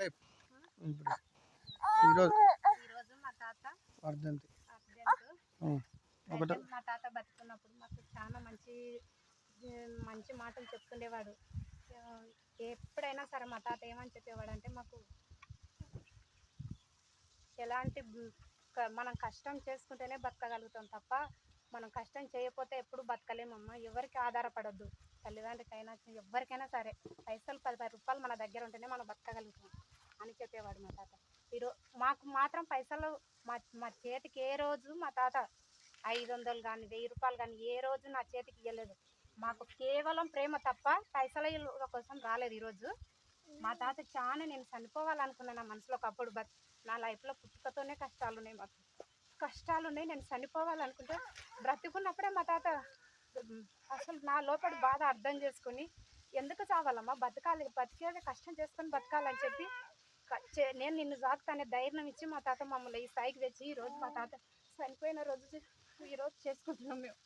ఇప్పుడు ఈరోజు మా తాత వర్ధంతి. మా తాత బతుకున్నప్పుడు మాకు చాలా మంచి మంచి మాటలు చెప్తుండేవాడు. ఎప్పుడైనా సరే మా తాత ఏమని చెప్పేవాడు అంటే, మాకు ఎలాంటి మనం కష్టం చేసుకుంటేనే బతకగలుగుతాం తప్ప మనం కష్టం చేయకపోతే ఎప్పుడు బతకలేమమ్మా. ఎవరికి ఆధారపడద్దు, తల్లిదండ్రులకైనా ఎవరికైనా సరే. పైసలు 10 రూపాయలు మన దగ్గర ఉంటేనే మనం బతకగలుగుతాం అని చెప్పేవాడు మా తాత. మాకు మాత్రం పైసలు మా చేతికి ఏ రోజు మా తాత 500 కానీ 1000 రూపాయలు కానీ ఏ రోజు నా చేతికి ఇవ్వలేదు. మాకు కేవలం ప్రేమ తప్ప పైసల కోసం రాలేదు. ఈరోజు మా తాత చాలా, నేను చనిపోవాలనుకున్నాను నా మనసులో ఒకప్పుడు. నా లైఫ్లో పుట్టుకతోనే కష్టాలు ఉన్నాయి, మాకు కష్టాలు ఉన్నాయి. నేను చనిపోవాలనుకుంటే బ్రతికున్నప్పుడే మా తాత అసలు నా లోపల బాధ అర్థం చేసుకుని, ఎందుకు చావాలమ్మా, బతికేది కష్టం చేసుకొని బతకాలని చెప్పి నేను నిన్ను సాగుతానే ధైర్యం ఇచ్చి మా తాత మమ్మల్ని ఈ స్థాయికి తెచ్చి ఈరోజు మా తాత చనిపోయిన రోజు ఈరోజు చేసుకుంటున్నాం మేము.